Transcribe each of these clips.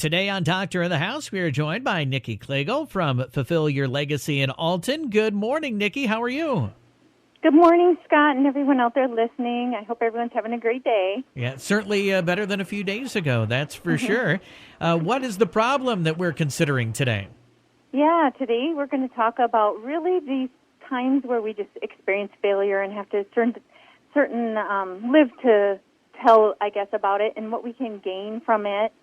Today on Doctor in the House, we are joined by Nikki Klegel from Fulfill Your Legacy in Alton. Good morning, Nikki. How are you? Good morning, Scott, and everyone out there listening. I hope everyone's having a great day. Yeah, certainly better than a few days ago, that's for sure. What is the problem that we're considering today? Yeah, today we're going to talk about really these times where we just experience failure and have to live to tell, I guess, about it and what we can gain from it.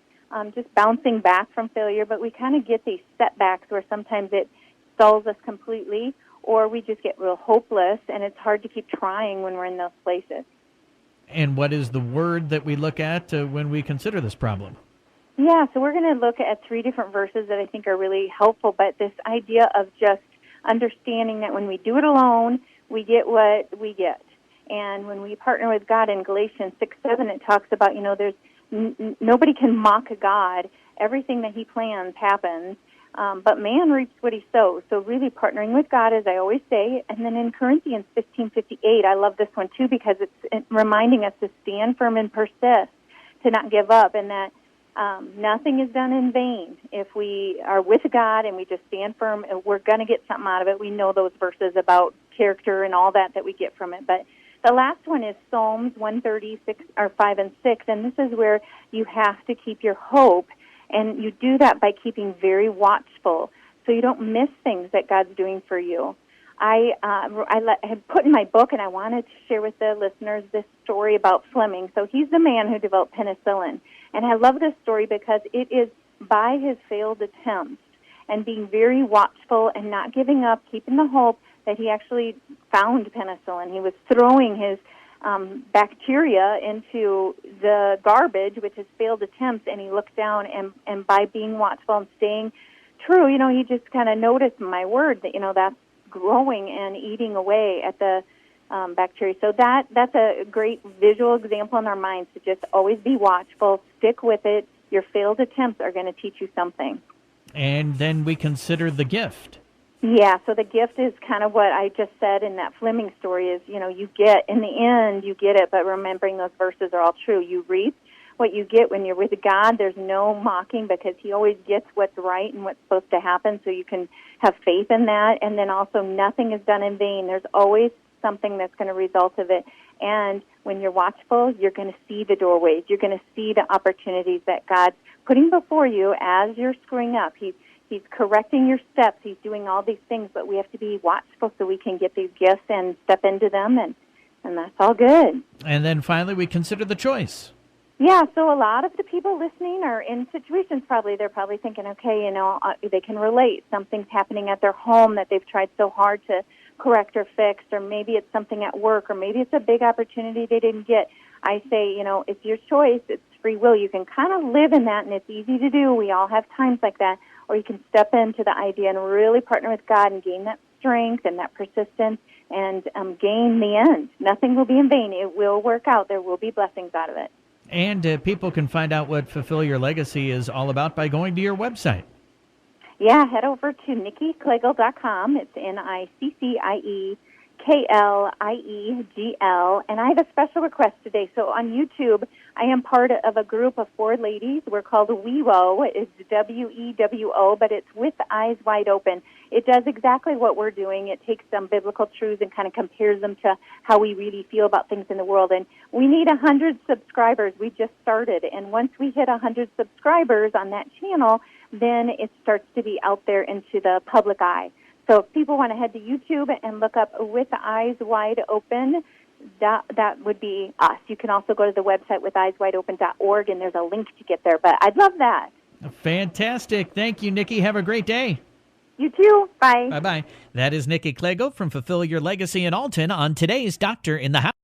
Just bouncing back from failure, but we kind of get these setbacks where sometimes it stalls us completely, or we just get real hopeless, and it's hard to keep trying when we're in those places. And what is the word that we look at when we consider this problem? Yeah, so we're going to look at 3 different verses that I think are really helpful, but this idea of just understanding that when we do it alone, we get what we get. And when we partner with God in Galatians 6:7, it talks about, there's nobody can mock God. Everything that he plans happens. But man reaps what he sows. So really partnering with God, as I always say. And then in Corinthians 15:58, I love this one too because it's reminding us to stand firm and persist, to not give up, and that nothing is done in vain. If we are with God and we just stand firm, we're going to get something out of it. We know those verses about character and all that we get from it. But the last one is Psalms 136, or 5 and 6, and this is where you have to keep your hope. And you do that by keeping very watchful so you don't miss things that God's doing for you. I had put in my book, and I wanted to share with the listeners this story about Fleming. So he's the man who developed penicillin. And I love this story because it is by his failed attempts and being very watchful and not giving up, keeping the hope, that he actually found penicillin. He was throwing his bacteria into the garbage, which is failed attempts, and he looked down, and by being watchful and staying true, he just kind of noticed my word that, that's growing and eating away at the bacteria. So that's a great visual example in our minds to just always be watchful, stick with it. Your failed attempts are going to teach you something. And then we consider the gift. Yeah, so the gift is kind of what I just said in that Fleming story is, you get, in the end, you get it, but remembering those verses are all true. You reap what you get when you're with God. There's no mocking because he always gets what's right and what's supposed to happen, so you can have faith in that. And then also nothing is done in vain. There's always something that's going to result of it. And when you're watchful, you're going to see the doorways. You're going to see the opportunities that God's putting before you as you're screwing up. He's correcting your steps. He's doing all these things, but we have to be watchful so we can get these gifts and step into them, and that's all good. And then finally, we consider the choice. Yeah, so a lot of the people listening are in situations they're probably thinking, okay, they can relate. Something's happening at their home that they've tried so hard to correct or fix, or maybe it's something at work, or maybe it's a big opportunity they didn't get. I say, it's your choice. It's free will. You can kind of live in that, and it's easy to do. We all have times like that. Or you can step into the idea and really partner with God and gain that strength and that persistence and gain the end. Nothing will be in vain. It will work out. There will be blessings out of it. And people can find out what Fulfill Your Legacy is all about by going to your website. Yeah, head over to NikkiKlegel.com. It's NICCIEKLIEGL. And I have a special request today. So on YouTube, I am part of a group of 4 ladies. We're called WEWO. It's WEWO, but it's with eyes wide open. It does exactly what we're doing. It takes some biblical truths and kind of compares them to how we really feel about things in the world. And we need 100 subscribers. We just started. And once we hit 100 subscribers on that channel, then it starts to be out there into the public eye. So if people want to head to YouTube and look up With Eyes Wide Open, that would be us. You can also go to the website witheyeswideopen.org, and there's a link to get there. But I'd love that. Fantastic. Thank you, Nikki. Have a great day. You too. Bye. Bye-bye. That is Nikki Klegel from Fulfill Your Legacy in Alton on today's Doctor in the House.